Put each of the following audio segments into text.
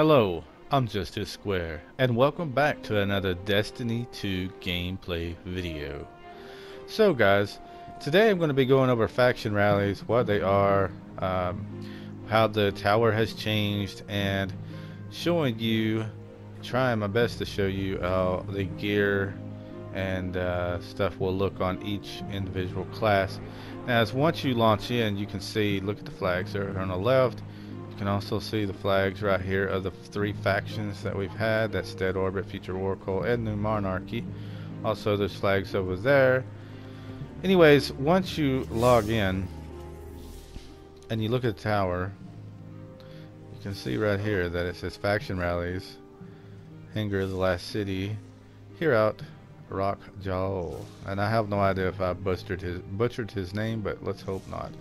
Hello, I'm JustHitSquare, and welcome back to another Destiny 2 gameplay video. So guys, today I'm going to be going over faction rallies, what they are, how the tower has changed, and showing you, trying my best to show you how the gear and stuff will look on each individual class. Now, as once you launch in, you can see, look at the flags there on the left. You can also see the flags right here of the three factions that we've had. That's Dead Orbit, Future War Cult, and New Monarchy. Also, there's flags over there. Anyways, once you log in and you look at the tower, you can see right here that it says Faction Rallies, Hangar of the Last City, here out Rock Ghaul. And I have no idea if I butchered his name, but let's hope not.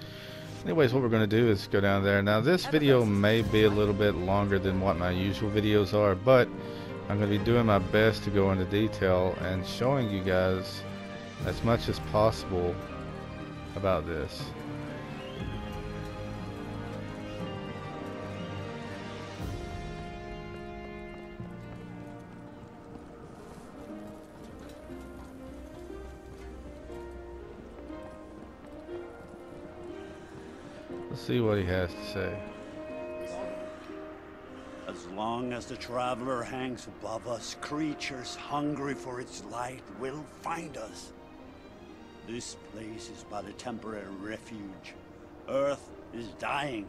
Anyways, what we're going to do is go down there. Now, this video may be a little bit longer than what my usual videos are, but I'm going to be doing my best to go into detail and showing you guys as much as possible about this. Let's see what he has to say. As long as the traveler hangs above us, creatures hungry for its light will find us. This place is but a temporary refuge. Earth is dying.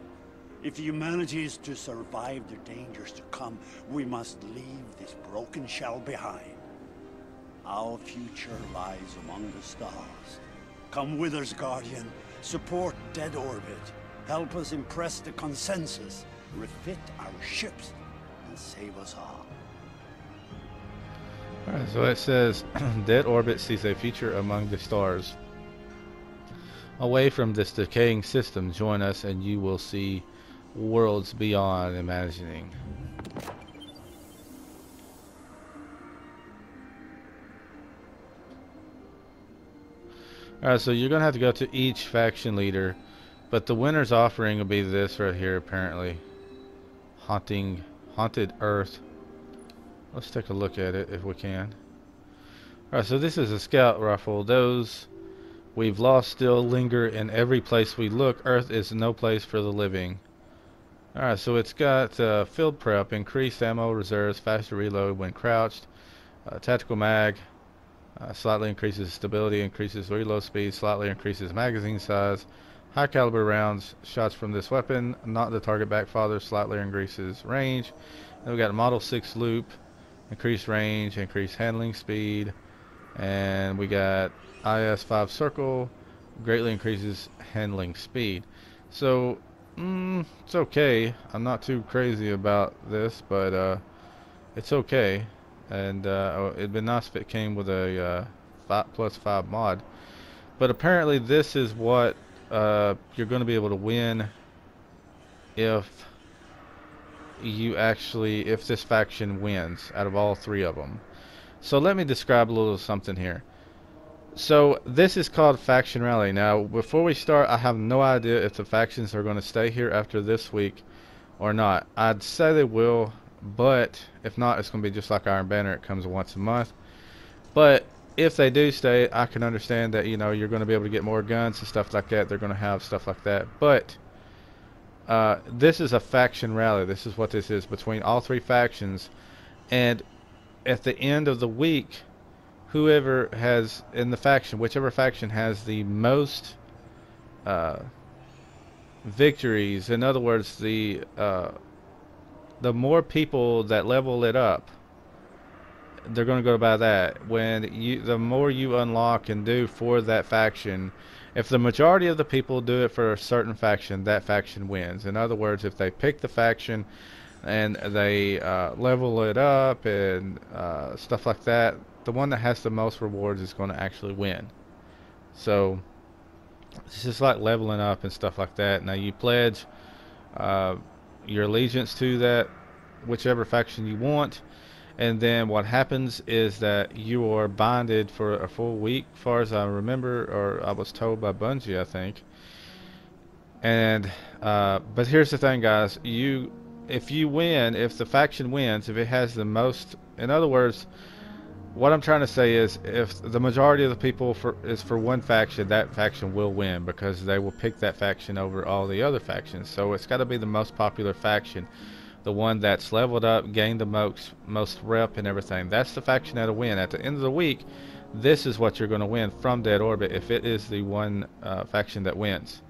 If humanity is to survive the dangers to come, we must leave this broken shell behind. Our future lies among the stars. Come with us, Guardian. Support Dead Orbit. Help us impress the consensus, refit our ships, and save us all. Alright, so it says, Dead Orbit sees a future among the stars. Away from this decaying system, join us and you will see worlds beyond imagining. Alright, so you're going to have to go to each faction leader. But the winner's offering will be this right here, apparently. Haunted Earth. Let's take a look at it if we can. Alright, so this is a scout rifle. Those we've lost still linger in every place we look. Earth is no place for the living. Alright, so it's got field prep, increased ammo reserves, faster reload when crouched, tactical mag, slightly increases stability, increases reload speed, slightly increases magazine size. High caliber rounds, shots from this weapon, not the target back father, slightly increases range. Then we got a Model 6 loop, increased range, increased handling speed. And we got IS-5 circle, greatly increases handling speed. So, it's okay. I'm not too crazy about this, but it's okay. And it'd be nice if it came with a 5+5 mod. But apparently this is what you're going to be able to win if this faction wins out of all three of them. So let me describe a little something here. So this is called Faction Rally. Now before we start, I have no idea if the factions are going to stay here after this week or not. I'd say they will, but if not, it's going to be just like Iron Banner. It comes once a month. But if they do stay, I can understand that, you know, you're going to be able to get more guns and stuff like that. They're going to have stuff like that. But this is a faction rally. This is what this is, between all three factions. And at the end of the week, whoever has in the faction, whichever faction has the most victories, in other words, the more people that level it up, they're going to go by that. The more you unlock and do for that faction, if the majority of the people do it for a certain faction, that faction wins. In other words, if they pick the faction and they level it up and stuff like that, the one that has the most rewards is going to actually win. So it's just like leveling up and stuff like that. Now you pledge your allegiance to that whichever faction you want. And then what happens is that you are bonded for a full week, as far as I remember, or I was told by Bungie, I think. And but here's the thing, guys. if you win, if the faction wins, if it has the most, in other words, what I'm trying to say is, if the majority of the people is for one faction, that faction will win because they will pick that faction over all the other factions. So it's got to be the most popular faction, the one that's leveled up, gained the most rep and everything. That's the faction that'll win. At the end of the week, this is what you're going to win from Dead Orbit if it is the one faction that wins.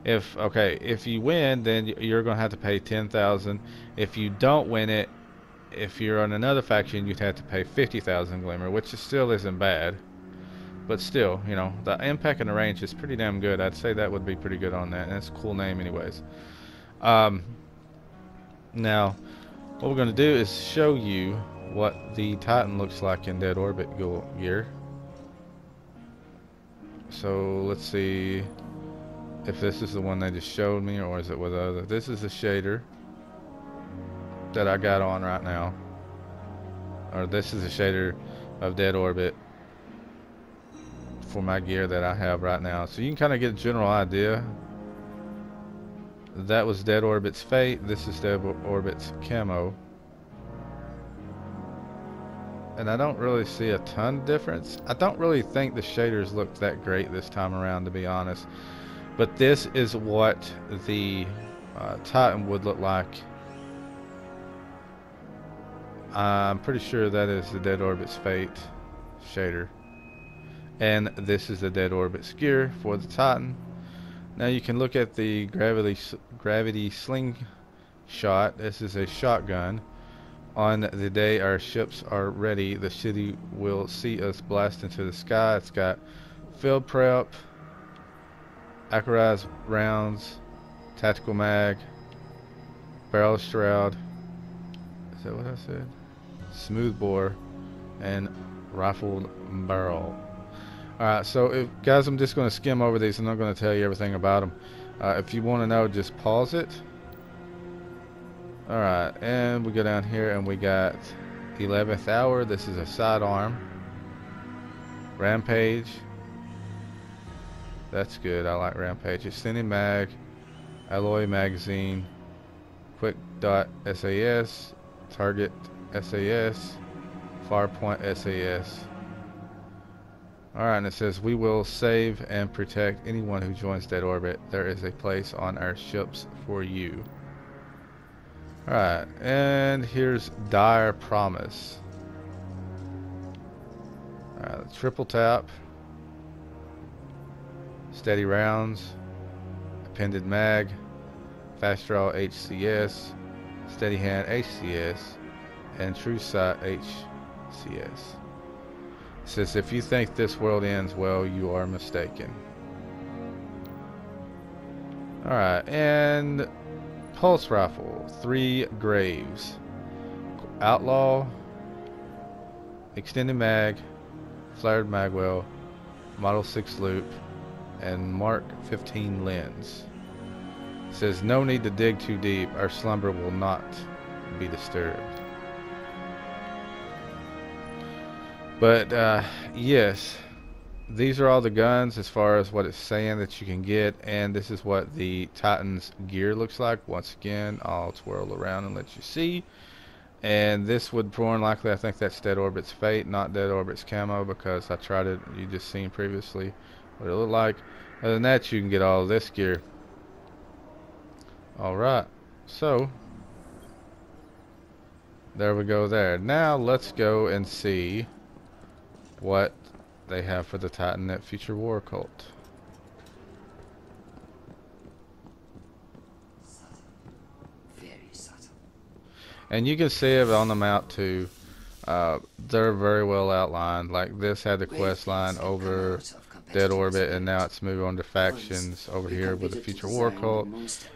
If you win, then you're going to have to pay 10,000. If you don't win it, if you're on another faction, you'd have to pay 50,000 glimmer, which still isn't bad. But still, you know, the impact and the range is pretty damn good. I'd say that would be pretty good on that, and it's a cool name anyways. Now, what we're going to do is show you what the Titan looks like in Dead Orbit gear. So let's see if this is the one they just showed me, or is it with other. This is the shader that I got on right now, or this is the shader of Dead Orbit for my gear that I have right now. So you can kind of get a general idea. That was Dead Orbit's Fate. This is Dead Orbit's camo. And I don't really see a ton of difference. I don't really think the shaders look that great this time around, to be honest. But this is what the Titan would look like. I'm pretty sure that is the Dead Orbit's Fate shader. And this is the Dead Orbit's gear for the Titan. Now you can look at the gravity slingshot. This is a shotgun. On the day our ships are ready, the city will see us blast into the sky. It's got field prep, accurized rounds, tactical mag, barrel shroud. Is that what I said? Smooth bore, and rifled barrel. Alright, so guys, I'm just going to skim over these. I'm not going to tell you everything about them. If you want to know, just pause it. Alright, and we go down here and we got 11th hour. This is a sidearm. Rampage. That's good. I like Rampage. Extended mag. Alloy magazine. Quick dot SAS. Target SAS. Farpoint SAS. Alright, and it says, we will save and protect anyone who joins Dead Orbit. There is a place on our ships for you. Alright, and here's Dire Promise. Alright, triple tap. Steady rounds. Appended mag. Fast draw HCS. Steady hand HCS. And true sight HCS. It says, if you think this world ends, well, you are mistaken. Alright, and pulse rifle, 3 graves. Outlaw, extended mag, flared magwell, model 6 loop, and Mark 15 lens. It says, no need to dig too deep, our slumber will not be disturbed. But yes, these are all the guns as far as what it's saying that you can get, and this is what the Titan's gear looks like. Once again, I'll twirl around and let you see. And this would more than likely, I think that's Dead Orbit's Fate, not Dead Orbit's camo, because I tried it. You just seen previously what it looked like. Other than that, you can get all of this gear. Alright, so there we go there. Now let's go and see what they have for the Titan at Future War Cult. Very subtle. And you can see it on the map too. They're very well outlined. Like this had the quest line over Dead Orbit, and now it's moved on to factions over here with the Future War Cult.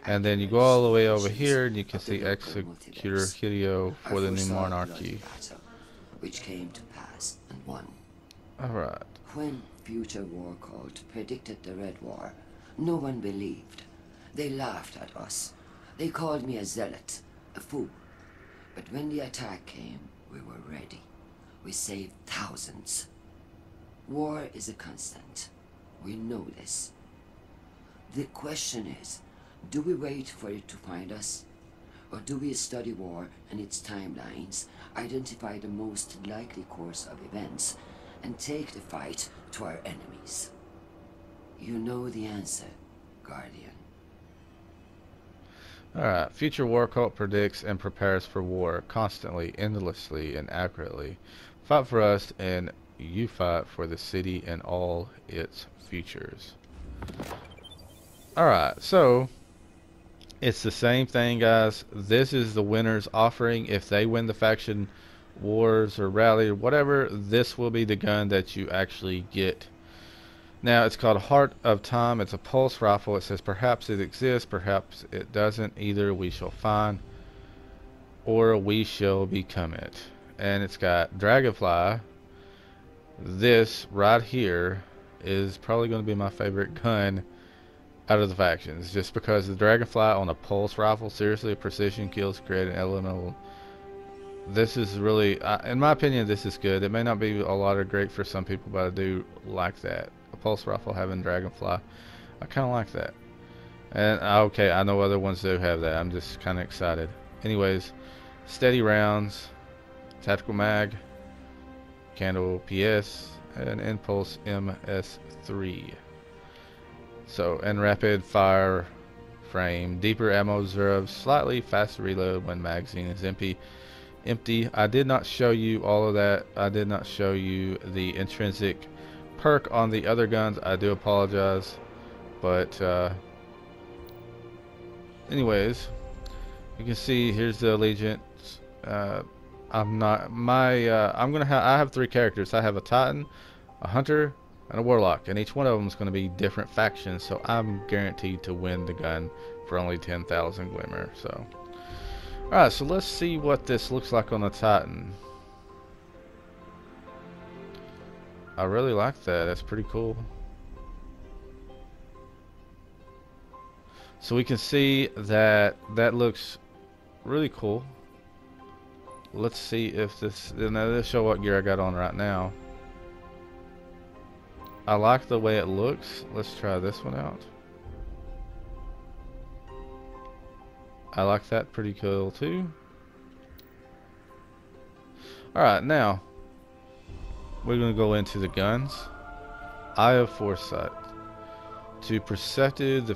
And then you go all the way over here and you can see Executor Hideo for the new monarchy. Which came to pass and won. Alright. When Future War Cult predicted the Red War, no one believed. They laughed at us. They called me a zealot, a fool. But when the attack came, we were ready. We saved thousands. War is a constant. We know this. The question is, do we wait for it to find us? Or do we study war and its timelines, identify the most likely course of events, and take the fight to our enemies? You know the answer, Guardian. Alright, future war cult predicts and prepares for war constantly, endlessly, and accurately. Fight for us and you fight for the city and all its futures. Alright, so it's the same thing, guys. This is the winner's offering. If they win the faction wars or rally or whatever, this will be the gun that you actually get. Now, it's called Heart of Time. It's a pulse rifle. It says perhaps it exists, perhaps it doesn't. Either we shall find or we shall become it. And it's got Dragonfly. This right here is probably going to be my favorite gun out of the factions, just because the Dragonfly on a pulse rifle, seriously, precision kills, create an elemental. This is really, in my opinion, this is good. It may not be a lot of great for some people, but I do like that. A pulse rifle having Dragonfly, I kind of like that. And okay, I know other ones do have that. I'm just kind of excited. Anyways, steady rounds, tactical mag, candle PS, and impulse MS3. So, and rapid fire frame, deeper ammo reserves, slightly faster reload when magazine is empty. I did not show you all of that. I did not show you the intrinsic perk on the other guns. I do apologize, but anyways, you can see here's the allegiance. I'm gonna I have 3 characters. I have a Titan, a Hunter, and a Warlock, and each one of them is going to be different factions, so I'm guaranteed to win the gun for only 10,000 Glimmer. So alright, so let's see what this looks like on the Titan. I really like that. That's pretty cool. So we can see that that looks really cool. Let's see if this, now this show what gear I got on right now. I like the way it looks. Let's try this one out. I like that, pretty cool too. Alright, now we're going to go into the guns. Eye of Foresight. To perceive the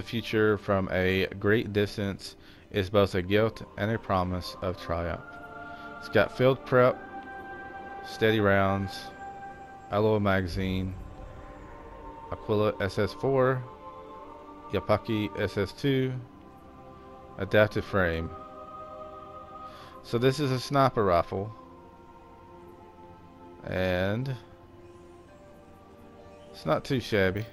future from a great distance is both a gift and a promise of triumph. It's got field prep, steady rounds, alloy magazine, Aquila SS4, Yapaki SS2, adaptive frame. So this is a sniper rifle, and it's not too shabby.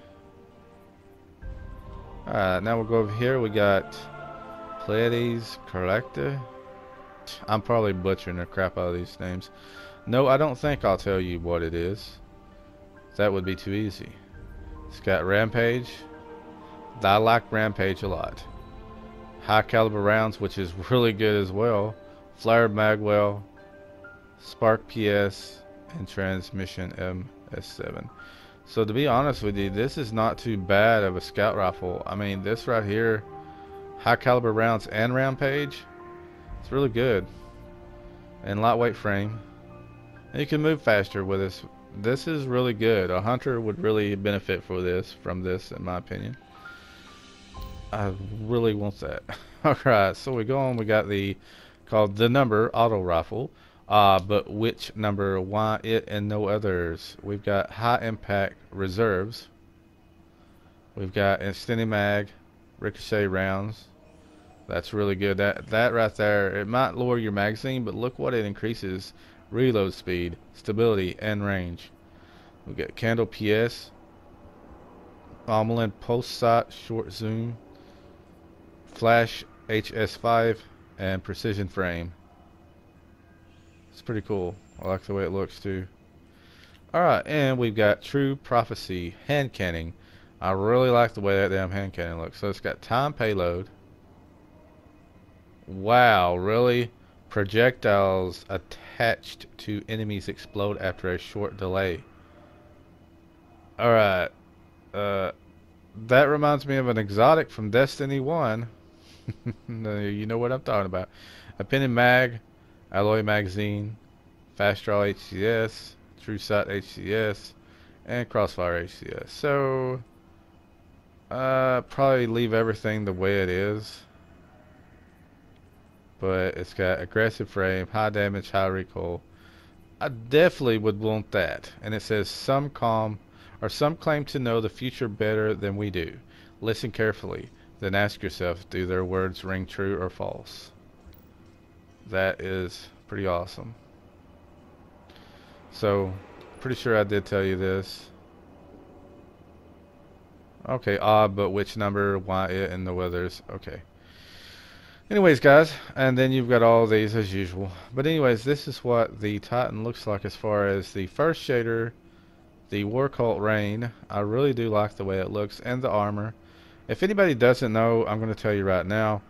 Alright, now we'll go over here. We got Pleiades Collector. I'm probably butchering the crap out of these names. No, I don't think I'll tell you what it is. That would be too easy. It's got Rampage. I like Rampage a lot. High caliber rounds, which is really good as well. Flared Magwell, Spark PS, and Transmission MS7. So to be honest with you, this is not too bad of a scout rifle. I mean, this right here, high caliber rounds and Rampage, it's really good. And lightweight frame. And you can move faster with this. This is really good. A hunter would really benefit from this, in my opinion. I really want that. Alright, so we go on. We got the called the number auto rifle. But which number? Why it and no others? We've got high impact reserves. We've got extended mag, ricochet rounds. That's really good. That right there, it might lower your magazine, but look what it increases: reload speed, stability, and range. We got candle PS, Omelin pulse sight, short zoom, flash HS5, and precision frame. It's pretty cool. I like the way it looks too. Alright, and we've got True Prophecy hand cannon. I really like the way that damn hand cannon looks. So it's got time payload. Wow, really? Projectiles attached to enemies explode after a short delay. Alright. That reminds me of an exotic from Destiny 1. You know what I'm talking about. A pen and mag, alloy magazine, fast draw HCS, true sight HCS, and crossfire HCS. So, probably leave everything the way it is. But it's got aggressive frame, high damage, high recoil. I definitely would want that. And it says some claim to know the future better than we do. Listen carefully, then ask yourself, do their words ring true or false? That is pretty awesome. So, pretty sure I did tell you this. Okay, odd, but which number, why it, and the weathers. Okay. Anyways, guys, and then you've got all these as usual. But anyways, this is what the Titan looks like as far as the first shader, the War Cult Rain. I really do like the way it looks, and the armor. If anybody doesn't know, I'm going to tell you right now.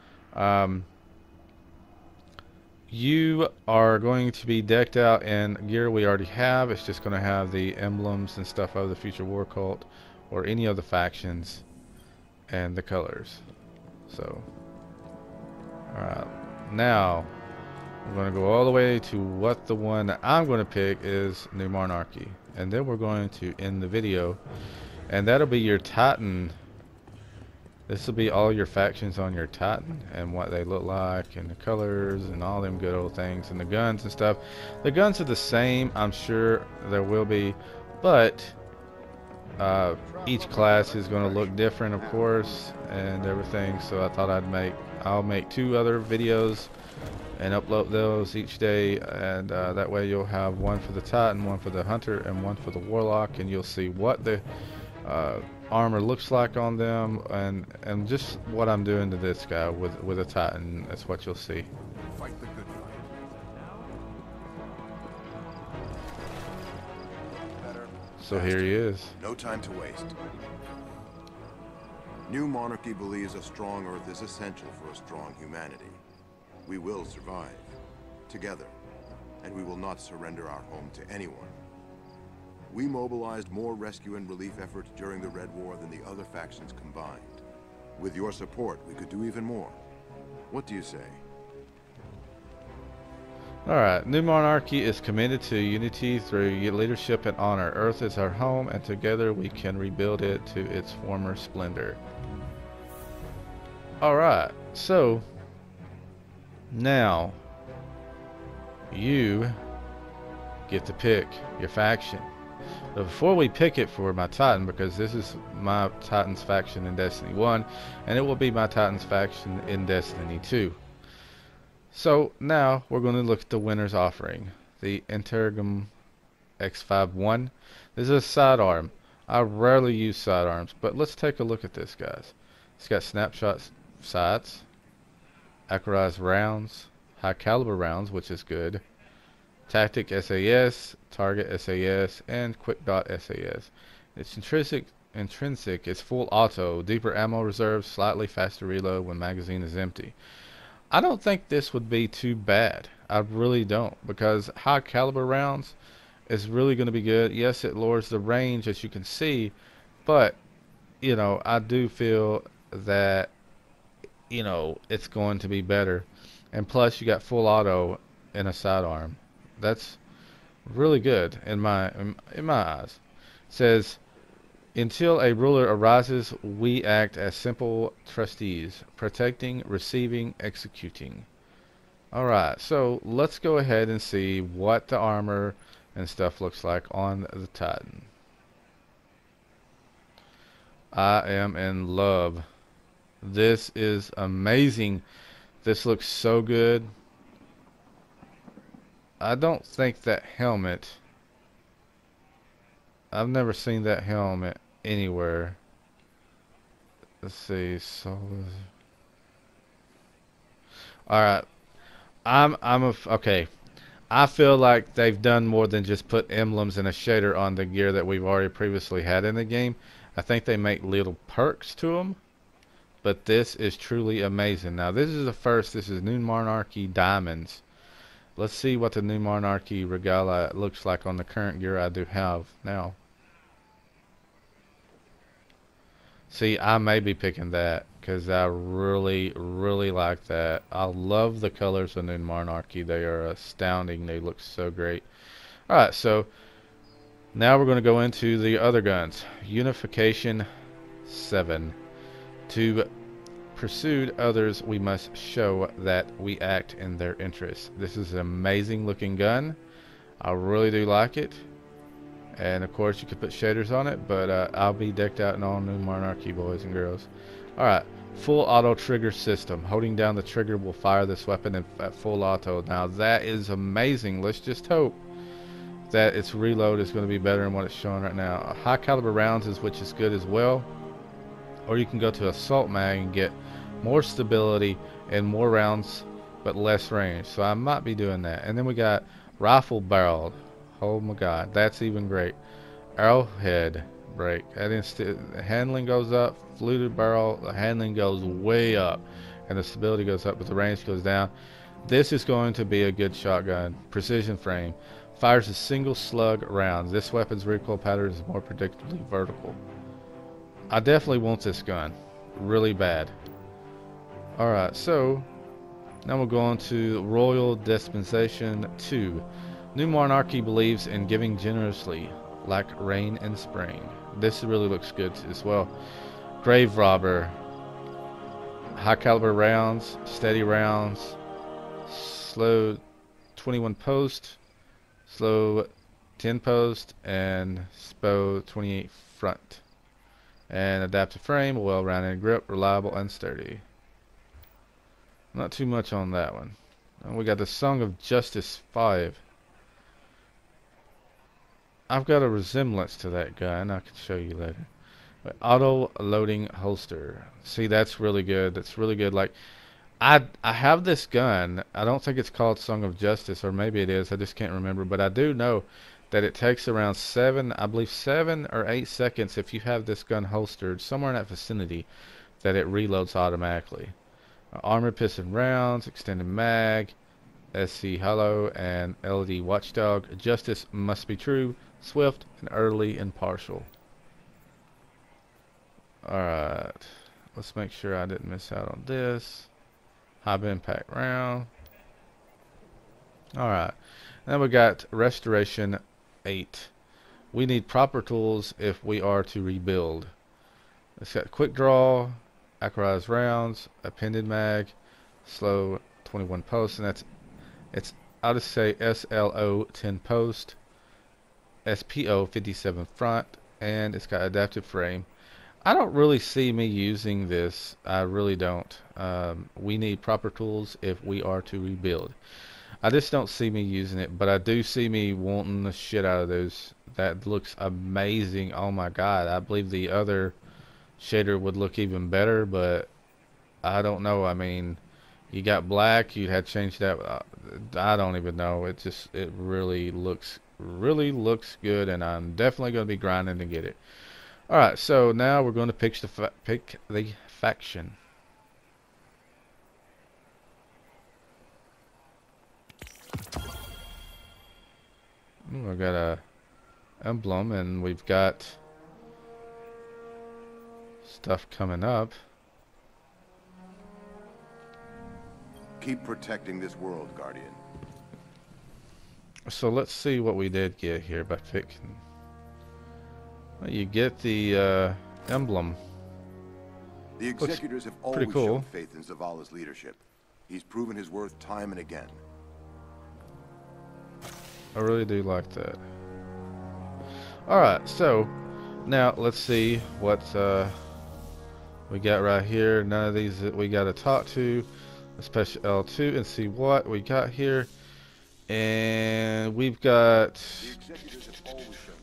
You are going to be decked out in gear we already have. It's just going to have the emblems and stuff of the future War Cult or any of the factions and the colors. So, alright, now we're going to go all the way to what the one that I'm going to pick is New Monarchy, and then we're going to end the video, and that'll be your Titan. This will be all your factions on your Titan and what they look like and the colors and all them good old things and the guns and stuff. The guns are the same, I'm sure there will be, but each class is going to look different, of course, and everything. So I thought I'll make 2 other videos and upload those each day, and that way you'll have one for the Titan, one for the Hunter, and one for the Warlock, and you'll see what the armor looks like on them, and just what I'm doing to this guy with a Titan. That's what you'll see. Fight the good fight. So here he is. No time to waste. New Monarchy believes a strong Earth is essential for a strong humanity. We will survive together, and we will not surrender our home to anyone. We mobilized more rescue and relief efforts during the Red War than the other factions combined. With your support, we could do even more. What do you say? Alright, New Monarchy is committed to unity through leadership and honor. Earth is our home, and together we can rebuild it to its former splendor. Alright, so now you get to pick your faction. But before we pick it for my Titan, because this is my Titan's faction in Destiny 1, and it will be my Titan's faction in Destiny 2. So now we're going to look at the winner's offering. The Intergum X51. This is a sidearm. I rarely use sidearms, but let's take a look at this, guys. It's got snapshot sights, accurized rounds, high caliber rounds, which is good, tactic SAS, target SAS, and quick dot SAS. It's intrinsic. It's full auto, deeper ammo reserve, slightly faster reload when magazine is empty. I don't think this would be too bad. I really don't, because high caliber rounds is really going to be good. Yes, it lowers the range, as you can see, but you know, I do feel that, you know, it's going to be better. And plus you got full auto in a sidearm. That's really good in my eyes. It says, until a ruler arises, we act as simple trustees, protecting, receiving, executing. Alright, so let's go ahead and see what the armor and stuff looks like on the Titan. I am in love. This is amazing. This looks so good. I don't think that helmet, I've never seen that helmet anywhere. Let's see. So, alright. Okay. I feel like they've done more than just put emblems and a shader on the gear that we've already previously had in the game. I think they make little perks to them. But this is truly amazing. Now this is the first. This is New Monarchy Diamonds. Let's see what the New Monarchy Regala looks like on the current gear I do have now. See, I may be picking that, because I really like that. I love the colors of the monarchy. They are astounding. They look so great. Alright, so now we're going to go into the other guns. Unification 7. To pursue others, we must show that we act in their interests. This is an amazing looking gun. I really do like it. And of course you could put shaders on it, but I'll be decked out in all new monarchy, boys and girls. Alright, full auto trigger system. Holding down the trigger will fire this weapon at full auto. Now that is amazing. Let's just hope that its reload is going to be better than what it's showing right now. High caliber rounds is which is good as well. Or you can go to assault mag and get more stability and more rounds but less range. So I might be doing that. And then we got rifle barrel. Oh my god, that's even great. Arrowhead break. That handling goes up. Fluted barrel, the handling goes way up. And the stability goes up but the range goes down. This is going to be a good shotgun. Precision frame. Fires a single slug round. This weapon's recoil pattern is more predictably vertical. I definitely want this gun. Really bad. Alright, so now we'll go on to Royal Dispensation 2. New monarchy believes in giving generously, like rain in spring. This really looks good as well. Grave robber. High caliber rounds, steady rounds, slow 21 post, slow 10 post, and SPO 28 front. And adaptive frame, well-rounded grip, reliable and sturdy. Not too much on that one. And we got the Song of Justice 5. I've got a resemblance to that gun. I can show you later. But auto loading holster. See, that's really good. That's really good. Like, I have this gun. I don't think it's called Song of Justice, or maybe it is. I just can't remember. But I do know that it takes around 7 or 8 seconds if you have this gun holstered somewhere in that vicinity that it reloads automatically. Armored piston rounds, extended mag, SC hollow, and LED watchdog. Justice must be true, swift, and early impartial. Alright, let's make sure I didn't miss out on this. High impact round. Alright, then we got Restoration 8. We need proper tools if we are to rebuild. It's got quick draw, accurized rounds, appended mag, slow 21 post, and I'll just say SLO 10 post, SPO 57 front, and it's got adaptive frame. I don't really see me using this. I really don't. We need proper tools if we are to rebuild. I just don't see me using it, but I do see me wanting the shit out of those. That looks amazing. Oh my god, I believe the other shader would look even better, but I don't know. I mean, you got black, you had changed that. I don't even know. It really looks good, and I'm definitely going to be grinding to get it. Alright, so now we're going to pick the faction. We've got a emblem, and we've got stuff coming up. Keep protecting this world, Guardian. So let's see what we did get here by picking. Well, you get the emblem. The executors have always cool. shown faith in Zavala's leadership. He's proven his worth time and again. I really do like that. Alright, so now let's see what we got right here. None of these that we got to talk to. Let's push L2 and see what we got here. And we've got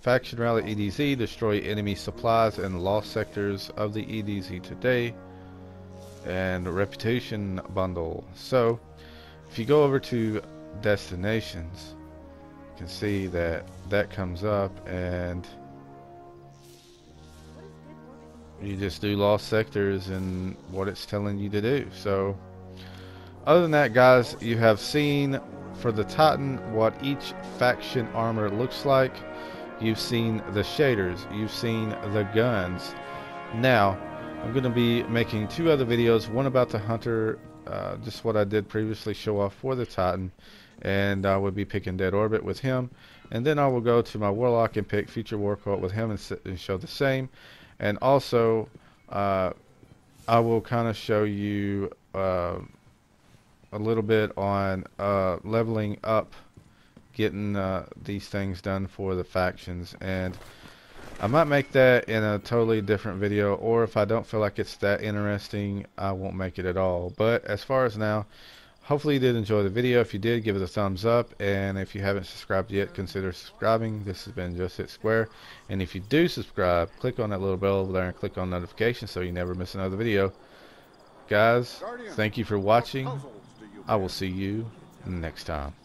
faction rally EDZ, destroy enemy supplies and lost sectors of the EDZ today, and reputation bundle. So if you go over to destinations, you can see that that comes up, and you just do lost sectors and what it's telling you to do. So other than that, guys, you have seen for the Titan what each faction armor looks like. You've seen the shaders, you've seen the guns. Now I'm going to be making 2 other videos, one about the hunter, just what I did previously, show off for the Titan, and I will be picking Dead Orbit with him, and then I will go to my Warlock and pick Future War Cult with him and show the same. And also I will kind of show you a little bit on leveling up, getting these things done for the factions. And I might make that in a totally different video, or if I don't feel like it's that interesting, I won't make it at all. But as far as now, hopefully you did enjoy the video. If you did, give it a thumbs up, and if you haven't subscribed yet, consider subscribing. This has been JustHitSquare, and if you do subscribe, click on that little bell over there and click on notifications so you never miss another video. Guys, thank you for watching. I will see you next time.